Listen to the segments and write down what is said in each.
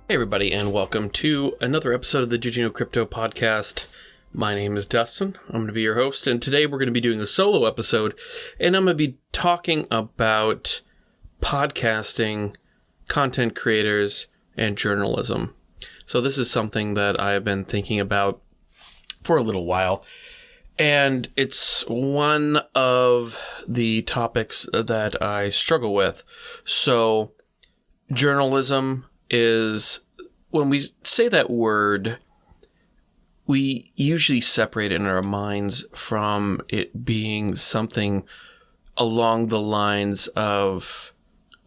Hey everybody, and welcome to another episode of the Did You Know Crypto podcast. My name is Dustin. I'm going to be your host, and today we're going to be doing a solo episode, and I'm going to be talking about podcasting, content creators, and journalism. So this is something that I've been thinking about for a little while, and it's one of the topics that I struggle with. So journalism is, when we say that word, we usually separate it in our minds from it being something along the lines of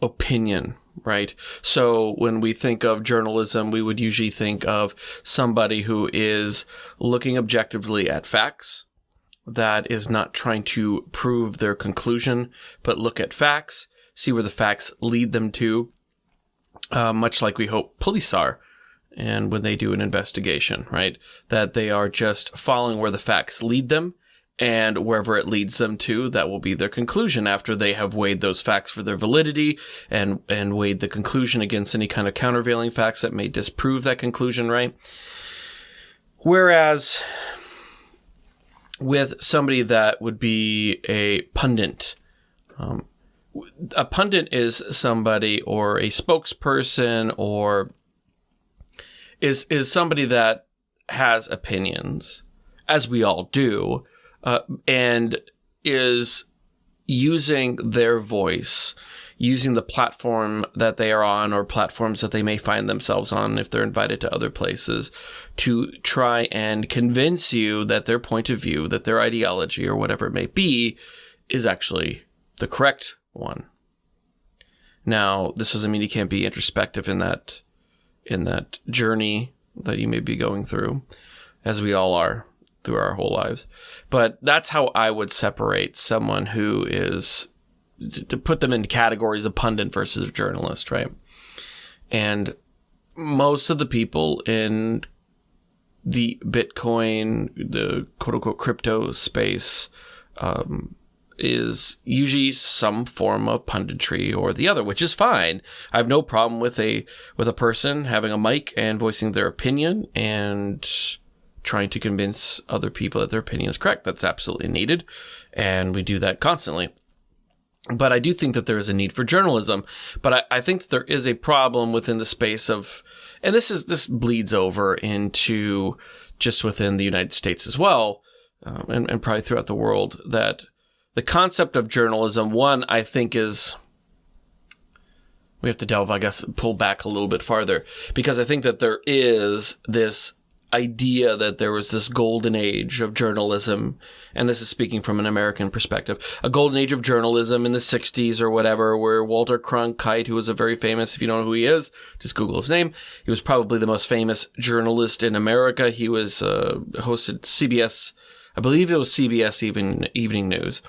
opinion, right? So when we think of journalism, we would usually think of somebody who is looking objectively at facts, that is not trying to prove their conclusion, but look at facts, see where the facts lead them to, much like we hope police are. And when they do an investigation, right, that they are just following where the facts lead them, and wherever it leads them to, that will be their conclusion after they have weighed those facts for their validity and weighed the conclusion against any kind of countervailing facts that may disprove that conclusion, right? Whereas with somebody that would be a pundit, a pundit is somebody, or a spokesperson, or is somebody that has opinions, as we all do, and is using their voice, using the platform that they are on, or platforms that they may find themselves on if they're invited to other places, to try and convince you that their point of view, that their ideology, or whatever it may be, is actually the correct one. Now, this doesn't mean you can't be introspective in that journey that you may be going through, as we all are through our whole lives. But that's how I would separate someone who is, to put them in categories of pundit versus a journalist, right? And most of the people in the Bitcoin, the quote-unquote crypto space, is usually some form of punditry or the other, which is fine. I have no problem with a person having a mic and voicing their opinion and trying to convince other people that their opinion is correct. That's absolutely needed, and we do that constantly. But I do think that there is a need for journalism. But I think that there is a problem within the space of, and this bleeds over into just within the United States as well, and probably throughout the world, that the concept of journalism, one, I think is, we have to delve, I guess, pull back a little bit farther, because I think that there is this idea that there was this golden age of journalism, and this is speaking from an American perspective, a golden age of journalism in the 60s or whatever, where Walter Cronkite, who was a very famous, if you don't know who he is, just Google his name, he was probably the most famous journalist in America. He was hosted CBS, I believe it was CBS Evening News.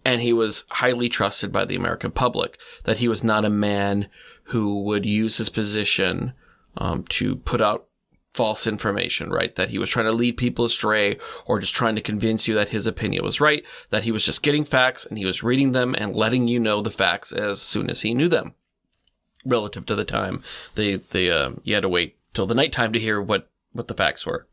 And he was highly trusted by the American public, that he was not a man who would use his position to put out false information, right? That he was trying to lead people astray, or just trying to convince you that his opinion was right, that he was just getting facts and he was reading them and letting you know the facts as soon as he knew them, relative to the time. You had to wait till the nighttime to hear what the facts were.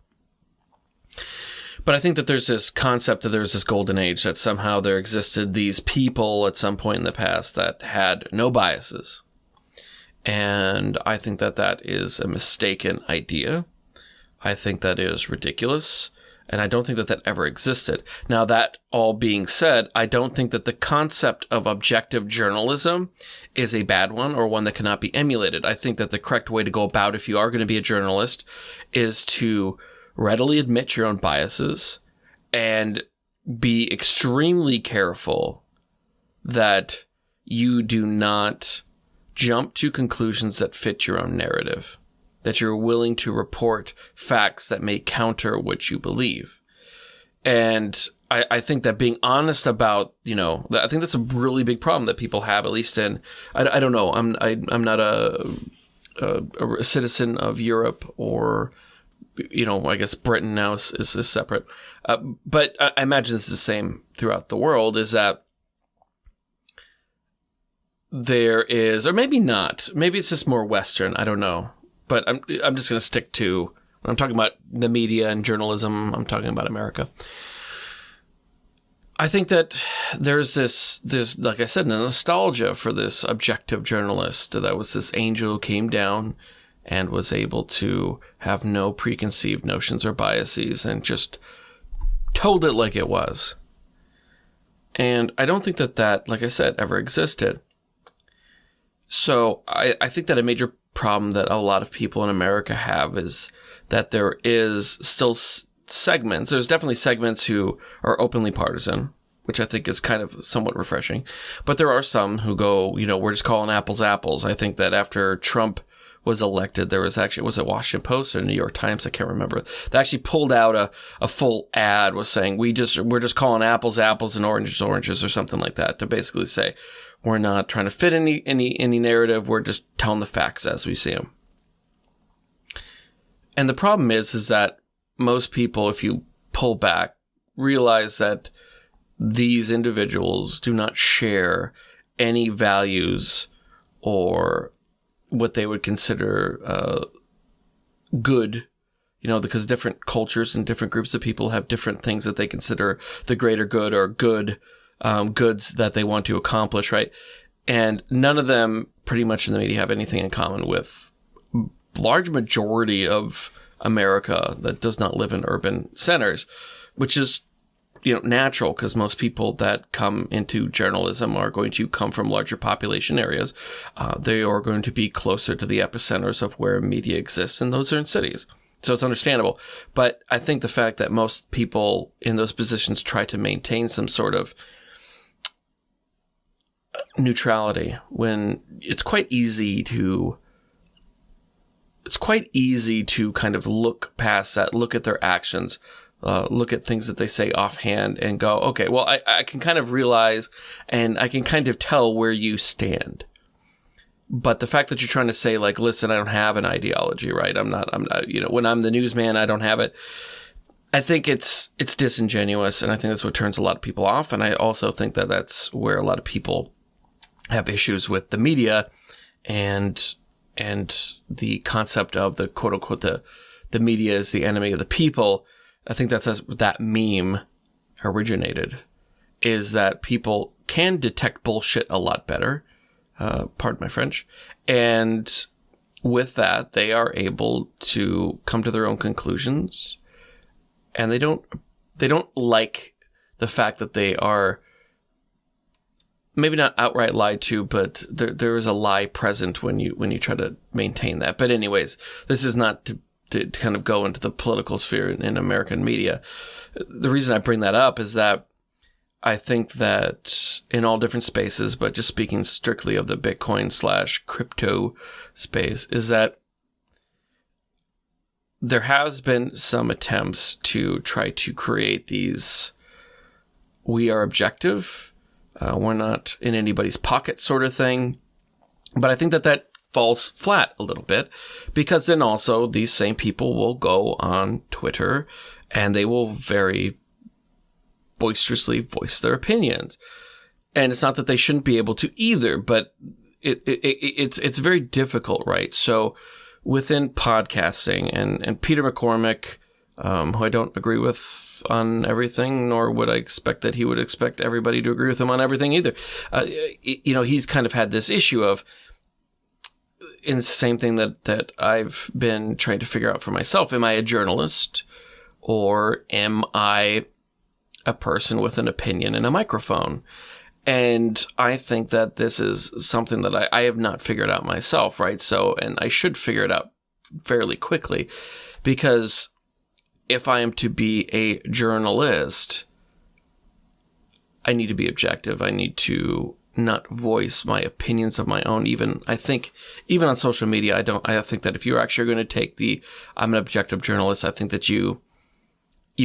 But I think that there's this concept that there's this golden age, that somehow there existed these people at some point in the past that had no biases. And I think that that is a mistaken idea. I think that is ridiculous. And I don't think that that ever existed. Now, that all being said, I don't think that the concept of objective journalism is a bad one, or one that cannot be emulated. I think that the correct way to go about, if you are going to be a journalist, is to readily admit your own biases and be extremely careful that you do not jump to conclusions that fit your own narrative, that you're willing to report facts that may counter what you believe. And I think that being honest about, I think that's a really big problem that people have, at least in, I don't know, I'm not a citizen of Europe, or I guess Britain now is separate. But I imagine it's the same throughout the world, is that there is, or maybe not, maybe it's just more Western, I don't know. but I'm just going to stick to, when I'm talking about the media and journalism, I'm talking about America. I think that there's this, like I said, nostalgia for this objective journalist that was this angel who came down and was able to have no preconceived notions or biases and just told it like it was. And I don't think that, like I said, ever existed. So I think that a major problem that a lot of people in America have is that there is still segments. There's definitely segments who are openly partisan, which I think is kind of somewhat refreshing. But there are some who go, we're just calling apples apples. I think that after Trump was elected, there was actually, was it Washington Post or New York Times? I can't remember. They actually pulled out a full ad was saying, we're just calling apples apples and oranges oranges or something like that, to basically say, we're not trying to fit any narrative. We're just telling the facts as we see them. And the problem is that most people, if you pull back, realize that these individuals do not share any values or what they would consider good, because different cultures and different groups of people have different things that they consider the greater good or good goods that they want to accomplish, right? And none of them pretty much in the media have anything in common with large majority of America that does not live in urban centers, which is natural, because most people that come into journalism are going to come from larger population areas. They are going to be closer to the epicenters of where media exists, and those are in cities. So it's understandable. But I think the fact that most people in those positions try to maintain some sort of neutrality, when it's quite easy to kind of look past that, look at their actions, look at things that they say offhand and go, okay, well, I can kind of realize and I can kind of tell where you stand. But the fact that you're trying to say, like, listen, I don't have an ideology, right? I'm not, when I'm the newsman, I don't have it. I think it's disingenuous, and I think that's what turns a lot of people off. And I also think that that's where a lot of people have issues with the media and the concept of the quote unquote, the media is the enemy of the people. I think that's as that meme originated, is that people can detect bullshit a lot better. Pardon my French. And with that, they are able to come to their own conclusions, and they don't like the fact that they are maybe not outright lied to, but there is a lie present when you try to maintain that. But anyways, this is not to kind of go into the political sphere in American media. The reason I bring that up is that I think that in all different spaces, but just speaking strictly of the Bitcoin/crypto space, is that there has been some attempts to try to create these, we are objective, we're not in anybody's pocket sort of thing. But I think that falls flat a little bit, because then also these same people will go on Twitter and they will very boisterously voice their opinions. And it's not that they shouldn't be able to either, but it's very difficult, right? So within podcasting, and Peter McCormick, who I don't agree with on everything, nor would I expect that he would expect everybody to agree with him on everything either. He's kind of had this issue of, and it's the same thing that I've been trying to figure out for myself. Am I a journalist, or am I a person with an opinion and a microphone? And I think that this is something that I have not figured out myself, right? So, and I should figure it out fairly quickly, because if I am to be a journalist, I need to be objective. I need to not voice my opinions of my own. Even on social media, I think that if you're actually going to take I'm an objective journalist, I think that you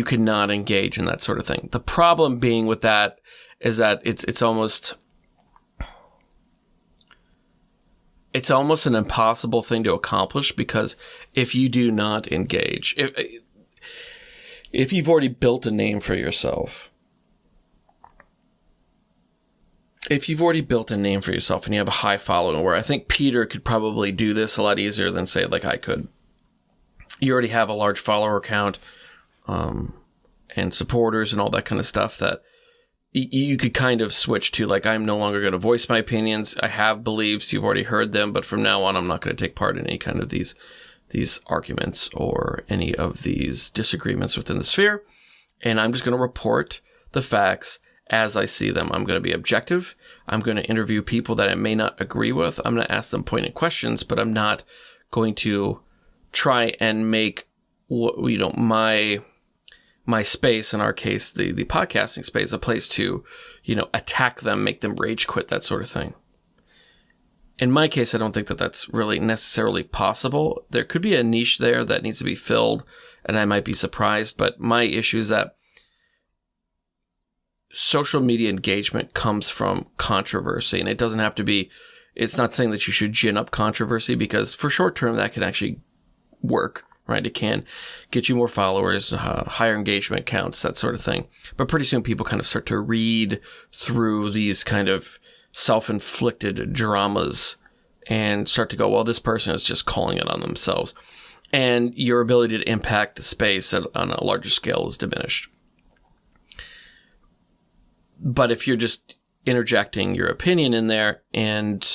cannot engage in that sort of thing. The problem being with that is that it's almost an impossible thing to accomplish, because if you do not engage, if you've already built a name for yourself, if you've already built a name for yourself and you have a high following, where I think Peter could probably do this a lot easier than, say, like I could. You already have a large follower count and supporters and all that kind of stuff that you could kind of switch to, like, I'm no longer going to voice my opinions. I have beliefs. You've already heard them. But from now on, I'm not going to take part in any kind of these arguments or any of these disagreements within the sphere. And I'm just going to report the facts as I see them. I'm going to be objective. I'm going to interview people that I may not agree with. I'm going to ask them pointed questions, but I'm not going to try and make, my space, in our case, the podcasting space, a place to, attack them, make them rage quit, that sort of thing. In my case, I don't think that that's really necessarily possible. There could be a niche there that needs to be filled, and I might be surprised, but my issue is that social media engagement comes from controversy, and it doesn't have to be, it's not saying that you should gin up controversy, because for short term, that can actually work, right? It can get you more followers, higher engagement counts, that sort of thing. But pretty soon people kind of start to read through these kind of self-inflicted dramas and start to go, well, this person is just calling it on themselves. And your ability to impact the space on a larger scale is diminished. But if you're just interjecting your opinion in there and,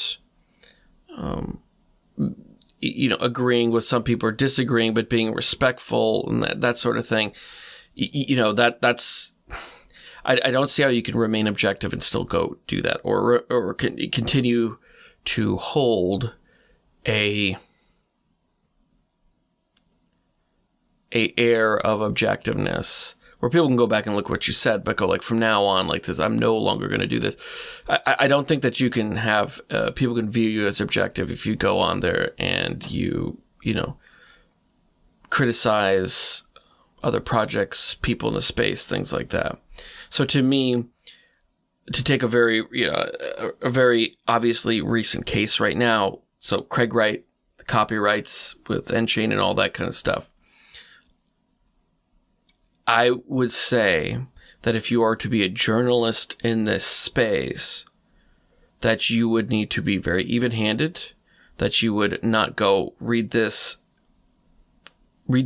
agreeing with some people or disagreeing, but being respectful and that sort of thing, that's, I don't see how you can remain objective and still go do that, or continue to hold a air of objectiveness where people can go back and look what you said, but go like, from now on, like this, I'm no longer going to do this. I don't think that you can have, people can view you as objective if you go on there and you criticize other projects, people in the space, things like that. So to me, to take a very obviously recent case right now, so Craig Wright, the copyrights with Enchain and all that kind of stuff, I would say that if you are to be a journalist in this space, that you would need to be very even-handed, that you would not go read this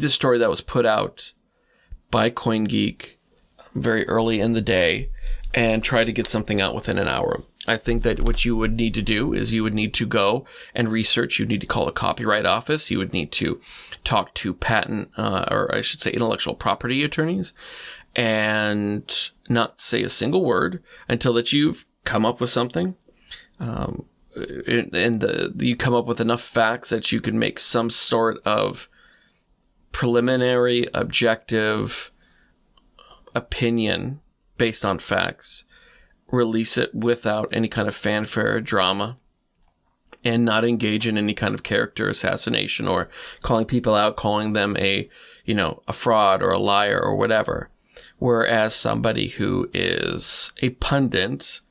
story that was put out by CoinGeek very early in the day and try to get something out within an hour. I think that what you would need to do is you would need to go and research. You need to call a copyright office. You would need to talk to patent, or I should say intellectual property attorneys, and not say a single word until that you've come up with something. You come up with enough facts that you can make some sort of preliminary, objective opinion based on facts. Release it without any kind of fanfare or drama, and not engage in any kind of character assassination or calling people out, calling them a fraud or a liar or whatever. Whereas somebody who is a pundit,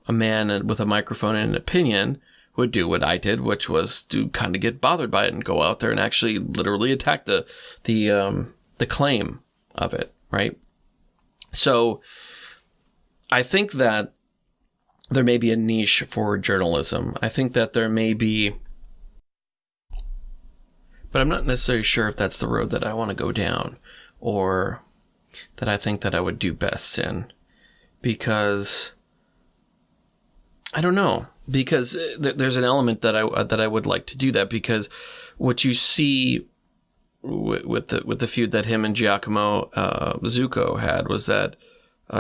a man with a microphone and an opinion, would do what I did, which was to kind of get bothered by it and go out there and actually literally attack the claim of it, right? So I think that there may be a niche for journalism. I think that there may be, but I'm not necessarily sure if that's the road that I want to go down, or that I think that I would do best in, because I don't know. Because there's an element that I would like to do that, because what you see with the feud that him and Giacomo Zucco had was that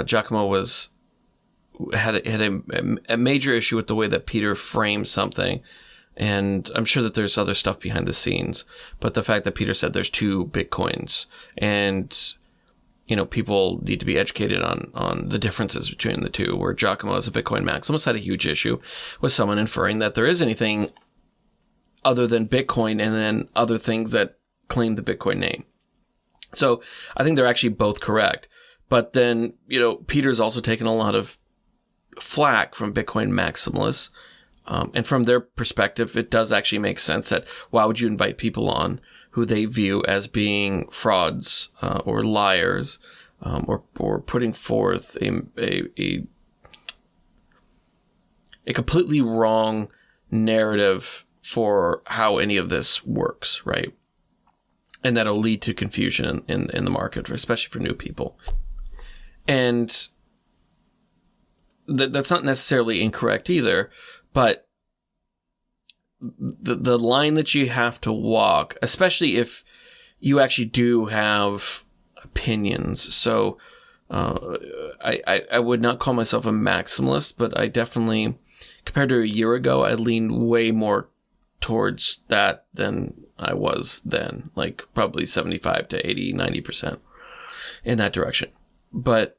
Giacomo had a major issue with the way that Peter framed something, and I'm sure that there's other stuff behind the scenes, but the fact that Peter said there's 2 Bitcoins, and people need to be educated on the differences between the two, where Giacomo as a Bitcoin maximalist had a huge issue with someone inferring that there is anything other than Bitcoin and then other things that claim the Bitcoin name. So I think they're actually both correct. But then, Peter's also taken a lot of flack from Bitcoin maximalists. And from their perspective, it does actually make sense that why would you invite people on who they view as being frauds or liars, or putting forth a a completely wrong narrative for how any of this works, right? And that'll lead to confusion in the market, especially for new people. And that's not necessarily incorrect either, but the line that you have to walk, especially if you actually do have opinions. So I would not call myself a maximalist, but I definitely, compared to a year ago, I lean way more towards that than I was then, like probably 75 to 80, 90% in that direction. But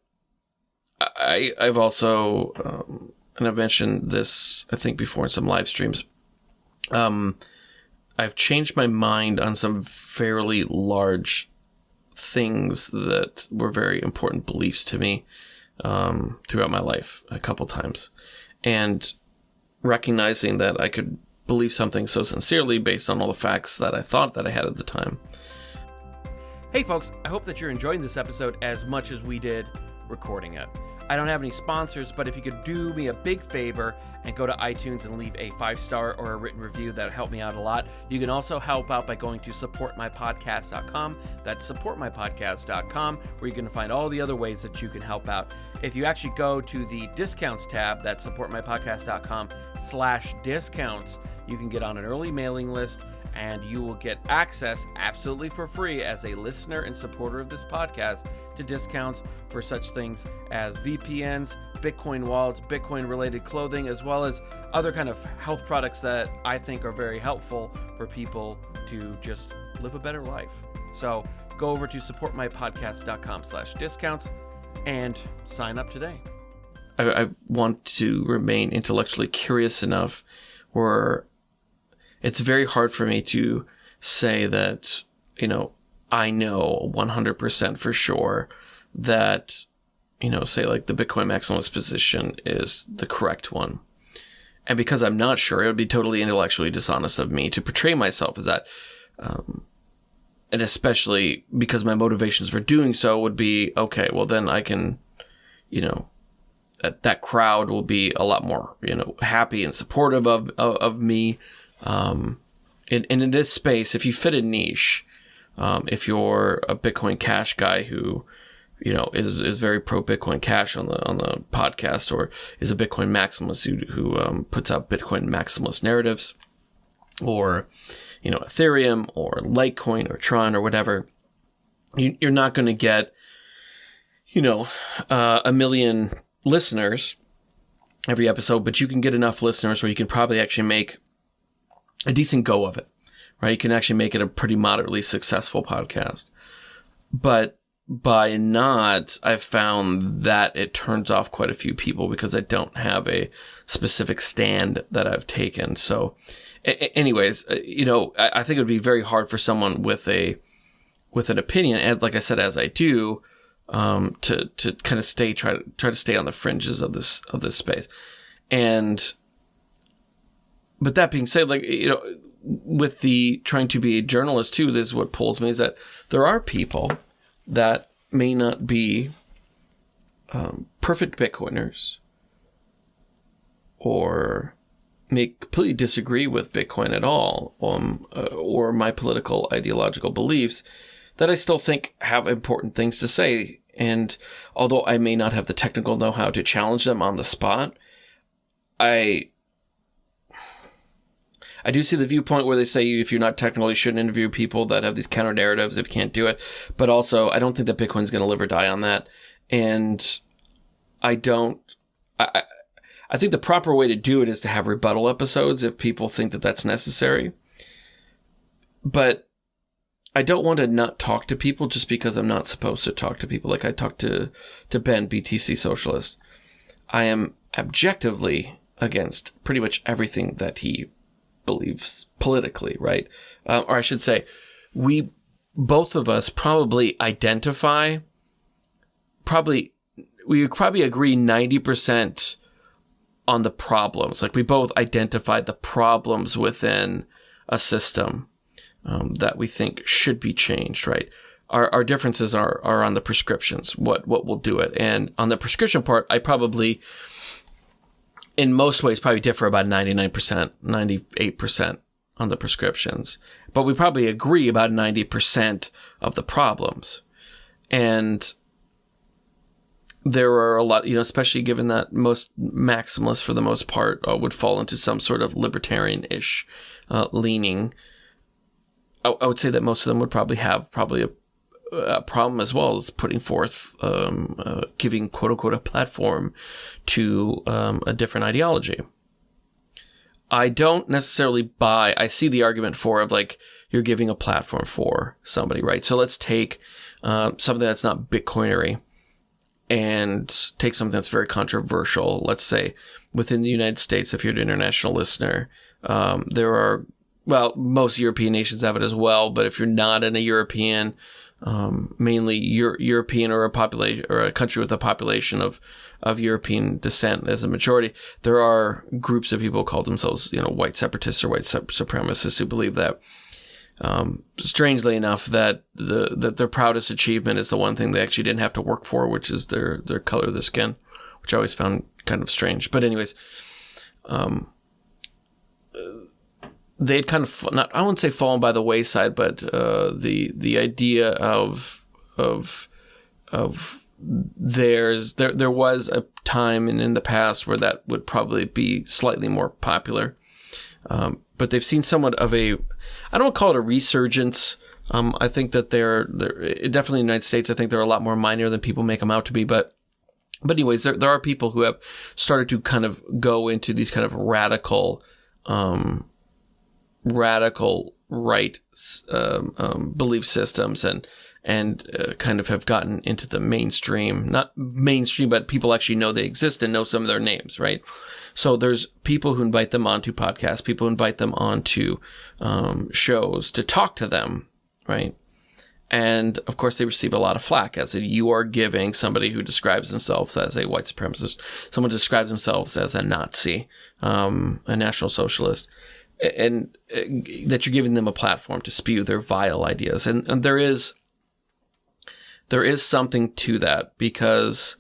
I've also, and I've mentioned this, I think, before in some live streams, I've changed my mind on some fairly large things that were very important beliefs to me throughout my life a couple times. And recognizing that I could believe something so sincerely based on all the facts that I thought that I had at the time. Hey folks, I hope that you're enjoying this episode as much as we did recording it. I don't have any sponsors, but if you could do me a big favor and go to iTunes and leave a 5-star or a written review, that would help me out a lot. You can also help out by going to supportmypodcast.com. That's supportmypodcast.com, where you can find all the other ways that you can help out. If you actually go to the discounts tab, that's supportmypodcast.com/discounts, you can get on an early mailing list, and you will get access absolutely for free as a listener and supporter of this podcast to discounts for such things as VPNs, Bitcoin wallets, Bitcoin-related clothing, as well as other kind of health products that I think are very helpful for people to just live a better life. So go over to supportmypodcast.com/discounts and sign up today. I want to remain intellectually curious enough where it's very hard for me to say that, I know 100% for sure that, say like the Bitcoin maximalist position is the correct one. And because I'm not sure, it would be totally intellectually dishonest of me to portray myself as that. And especially because my motivations for doing so would be, okay, well then I can, that crowd will be a lot more, happy and supportive of me. And in this space, if you fit a niche, if you're a Bitcoin Cash guy who, is very pro Bitcoin Cash on the podcast, or is a Bitcoin maximalist who puts out Bitcoin maximalist narratives, or, Ethereum or Litecoin or Tron or whatever, you're not going to get, a million listeners every episode, but you can get enough listeners where you can probably actually make a decent go of it, right? You can actually make it a pretty moderately successful podcast. But by not, I've found that it turns off quite a few people because I don't have a specific stand that I've taken. So anyways, I think it would be very hard for someone with an opinion, and like I said, as I do, to kind of try to stay on the fringes of this space. But that being said, with the trying to be a journalist too, this is what pulls me, is that there are people that may not be perfect Bitcoiners, or may completely disagree with Bitcoin at all, or my political ideological beliefs, that I still think have important things to say. And although I may not have the technical know-how to challenge them on the spot, I do see the viewpoint where they say if you're not technical, you shouldn't interview people that have these counter narratives if you can't do it. But also, I don't think that Bitcoin's going to live or die on that. And I think the proper way to do it is to have rebuttal episodes if people think that that's necessary. But I don't want to not talk to people just because I'm not supposed to talk to people. Like I talked to Ben, BTC Socialist. I am objectively against pretty much everything that he believes politically, right? Or I should say, both of us probably agree 90% on the problems. Like we both identified the problems within a system that we think should be changed, right? Our differences are on the prescriptions, what will do it. And on the prescription part, I probably in most ways probably differ about 99%, 98% on the prescriptions. But we probably agree about 90% of the problems. And there are a lot, especially given that most maximalists, for the most part, would fall into some sort of libertarian-ish leaning. I would say that most of them would probably have a problem as well as putting forth, giving quote-unquote a platform to a different ideology. I don't necessarily I see the argument of like, you're giving a platform for somebody, right? So let's take something that's not Bitcoinery and take something that's very controversial. Let's say within the United States, if you're an international listener, there are, most European nations have it as well, but if you're not in a European, mainly European or a country with a population of European descent as a majority, there are groups of people who call themselves, white separatists or white supremacists who believe that, strangely enough, that their proudest achievement is the one thing they actually didn't have to work for, which is their color of their skin, which I always found kind of strange. But anyways, they had kind of I wouldn't say fallen by the wayside, but the idea of theirs, there was a time in the past where that would probably be slightly more popular. But they've seen somewhat of I don't call it a resurgence. I think that they're definitely in the United States. I think they're a lot more minor than people make them out to be. But anyways, there are people who have started to kind of go into these kind of radical right belief systems and kind of have gotten into the mainstream, not mainstream, but people actually know they exist and know some of their names, right? So there's people who invite them onto podcasts, people who invite them onto shows to talk to them, right? And of course, they receive a lot of flack as you are giving somebody who describes themselves as a white supremacist, someone who describes themselves as a Nazi, a National Socialist, and that you're giving them a platform to spew their vile ideas. And there is something to that, because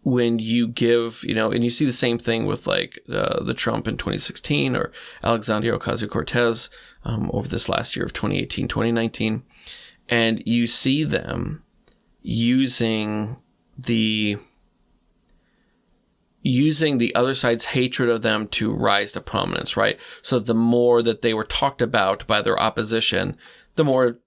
when you give, and you see the same thing with like the Trump in 2016 or Alexandria Ocasio-Cortez over this last year of 2018, 2019, and you see them using the other side's hatred of them to rise to prominence, right? So the more that they were talked about by their opposition, the more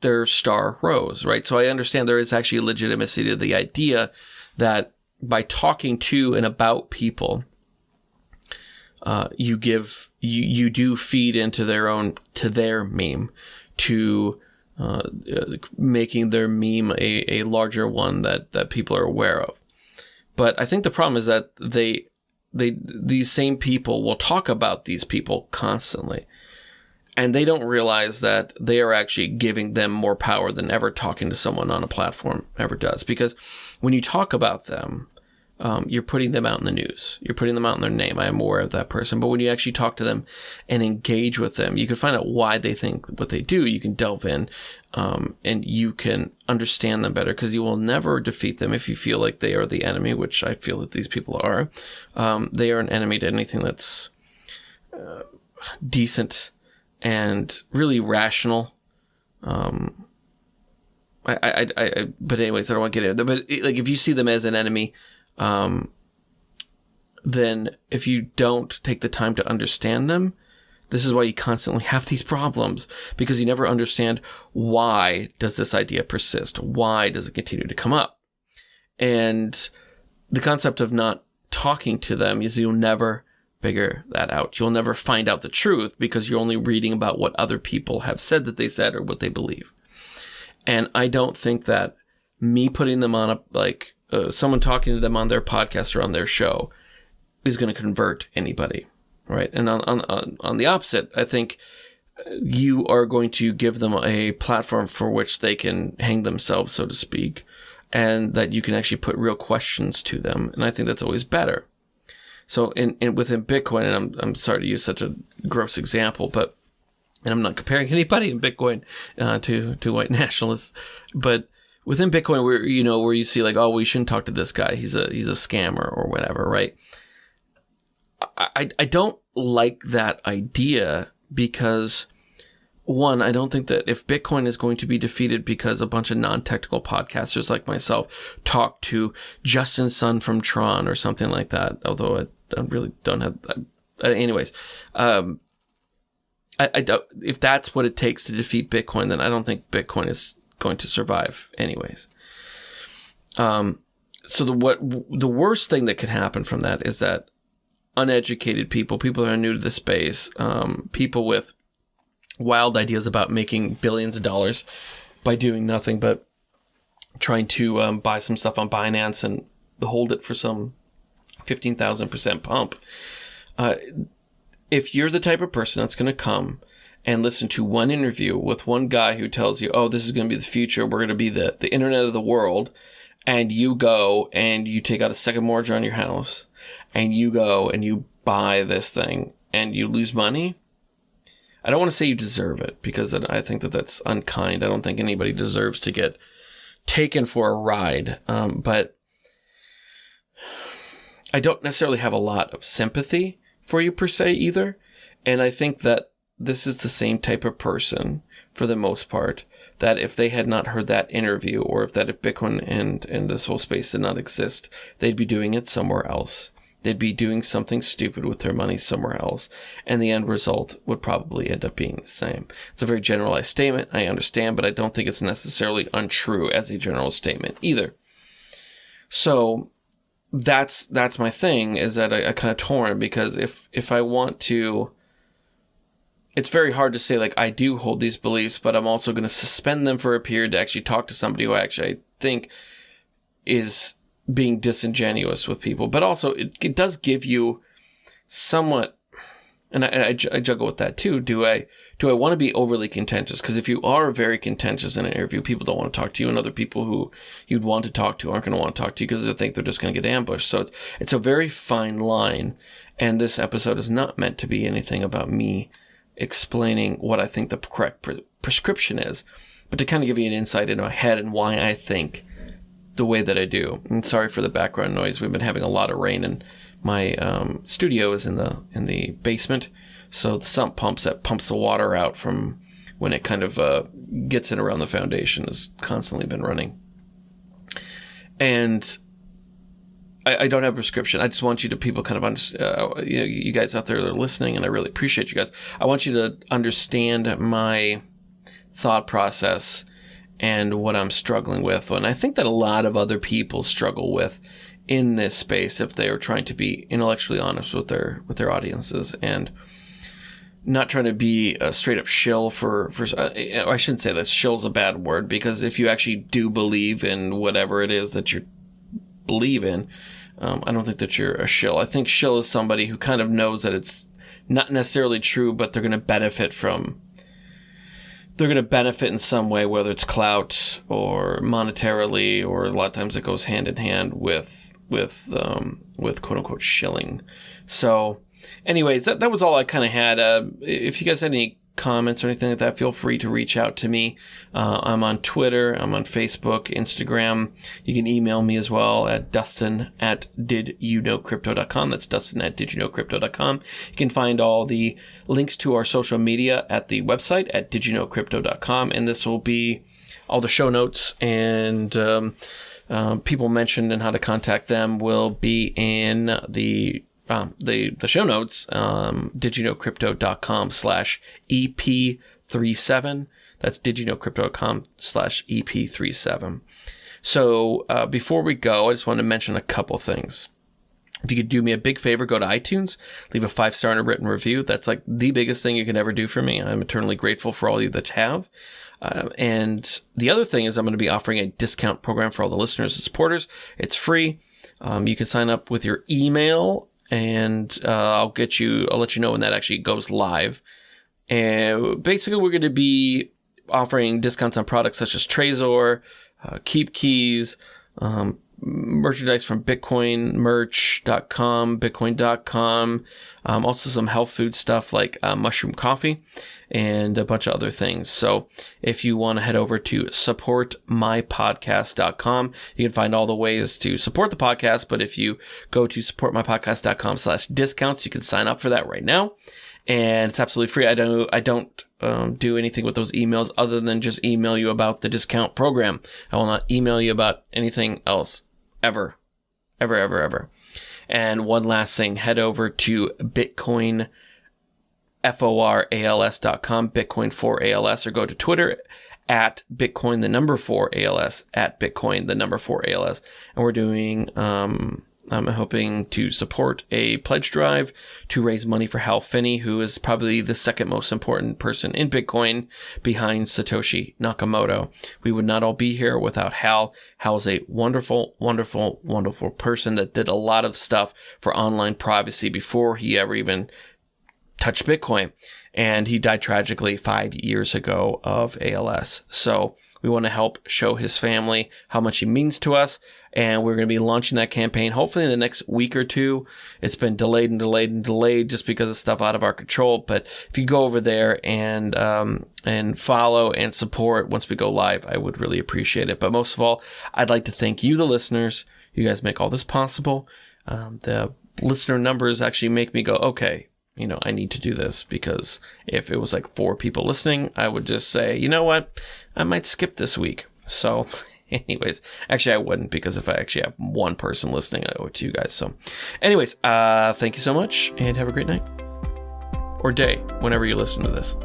their star rose, right? So I understand there is actually legitimacy to the idea that by talking to and about people, you do feed into their meme, to making their meme a larger one that people are aware of. But I think the problem is that these same people will talk about these people constantly, and they don't realize that they are actually giving them more power than ever talking to someone on a platform ever does. Because when you talk about them, you're putting them out in the news. You're putting them out in their name. I am aware of that person. But when you actually talk to them and engage with them, you can find out why they think what they do. You can delve in, and you can understand them better, because you will never defeat them if you feel like they are the enemy, which I feel that these people are. They are an enemy to anything that's decent and really rational. But anyways, I don't want to get into it. But like, if you see them as an enemy, then if you don't take the time to understand them, this is why you constantly have these problems, because you never understand, why does this idea persist? Why does it continue to come up? And the concept of not talking to them is you'll never figure that out. You'll never find out the truth, because you're only reading about what other people have said that they said or what they believe. And I don't think that me putting them on someone talking to them on their podcast or on their show is going to convert anybody, right? And on the opposite, I think you are going to give them a platform for which they can hang themselves, so to speak, and that you can actually put real questions to them. And I think that's always better. So within Bitcoin, and I'm sorry to use such a gross example, and I'm not comparing anybody in Bitcoin to white nationalists, but within Bitcoin, where you see like, oh, we shouldn't talk to this guy, he's a scammer or whatever, right? I don't like that idea because, one, I don't think that if Bitcoin is going to be defeated because a bunch of non-technical podcasters like myself talk to Justin Sun from Tron or something like that, although I really don't have... anyways, I don't, if that's what it takes to defeat Bitcoin, then I don't think Bitcoin is going to survive anyways. So the worst thing that could happen from that is that uneducated people that are new to the space, people with wild ideas about making billions of dollars by doing nothing but trying to buy some stuff on Binance and hold it for some 15,000% pump. If you're the type of person that's going to come and listen to one interview with one guy who tells you, oh, this is going to be the future, we're going to be the internet of the world, and you go and you take out a second mortgage on your house, and you go and you buy this thing, and you lose money, I don't want to say you deserve it, because I think that that's unkind. I don't think anybody deserves to get taken for a ride, but I don't necessarily have a lot of sympathy for you per se either. And I think that this is the same type of person, for the most part, that if they had not heard that interview, or if Bitcoin and this whole space did not exist, they'd be doing it somewhere else. They'd be doing something stupid with their money somewhere else, and the end result would probably end up being the same. It's a very generalized statement, I understand, but I don't think it's necessarily untrue as a general statement either. So that's my thing, is that I kind of torn, because if I want to, it's very hard to say, like, I do hold these beliefs, but I'm also going to suspend them for a period to actually talk to somebody who actually I think is being disingenuous with people. But also it does give you somewhat, and I juggle with that too. Do I want to be overly contentious? Because if you are very contentious in an interview, people don't want to talk to you, and other people who you'd want to talk to aren't going to want to talk to you because they think they're just going to get ambushed. So it's a very fine line, and this episode is not meant to be anything about me explaining what I think the correct prescription is, but to kind of give you an insight into my head and why I think the way that I do. And sorry for the background noise. We've been having a lot of rain, and my studio is in the basement, so the sump pumps that pumps the water out from when it kind of gets in around the foundation has constantly been running. And I don't have a prescription. I just want you to people kind of understand, you guys out there that are listening, and I really appreciate you guys. I want you to understand my thought process and what I'm struggling with. And I think that a lot of other people struggle with in this space if they are trying to be intellectually honest with their audiences, and not trying to be a straight up shill for I shouldn't say that. Shill's a bad word, because if you actually do believe in whatever it is that you believe in, I don't think that you're a shill. I think shill is somebody who kind of knows that it's not necessarily true, but they're going to benefit in some way, whether it's clout or monetarily, or a lot of times it goes hand in hand with quote unquote shilling. So anyways, that was all I kind of had. If you guys had any comments or anything like that, feel free to reach out to me. I'm on Twitter, I'm on Facebook, Instagram. You can email me as well at dustin@didyouknowcrypto.com. That's dustin@didyouknowcrypto.com. You can find all the links to our social media at the website at didyouknowcrypto.com, and this will be all the show notes, and people mentioned and how to contact them will be in the show notes, didyouknowcrypto.com/EP37. That's didyouknowcrypto.com/EP37. So before we go, I just want to mention a couple things. If you could do me a big favor, go to iTunes, leave a 5-star and a written review. That's like the biggest thing you can ever do for me. I'm eternally grateful for all you that have. And the other thing is I'm going to be offering a discount program for all the listeners and supporters. It's free. You can sign up with your email, and I'll let you know when that actually goes live. And basically, we're going to be offering discounts on products such as Trezor, Keep Keys, merchandise from bitcoinmerch.com, bitcoin.com, also some health food stuff like mushroom coffee and a bunch of other things. So if you want to head over to supportmypodcast.com, you can find all the ways to support the podcast. But if you go to supportmypodcast.com/discounts, you can sign up for that right now. And it's absolutely free. I don't do anything with those emails other than just email you about the discount program. I will not email you about anything else ever. And one last thing, head over to bitcoinforals.com, Bitcoin4ALS, or go to Twitter at Bitcoin4ALS, at Bitcoin4ALS. And we're doing, I'm hoping to support a pledge drive to raise money for Hal Finney, who is probably the second most important person in Bitcoin behind Satoshi Nakamoto. We would not all be here without Hal. Hal's a wonderful, wonderful, wonderful person that did a lot of stuff for online privacy before he ever even touched Bitcoin. And he died tragically 5 years ago of ALS. So we want to help show his family how much he means to us. And we're going to be launching that campaign hopefully in the next week or two. It's been delayed just because of stuff out of our control. But if you go over there and follow and support once we go live, I would really appreciate it. But most of all, I'd like to thank you, the listeners. You guys make all this possible. The listener numbers actually make me go, okay, I need to do this, because if it was like 4 people listening, I would just say, you know what, I might skip this week. So anyways, actually I wouldn't, because if I actually have 1 person listening, I owe it to you guys. So anyways, thank you so much and have a great night or day whenever you listen to this.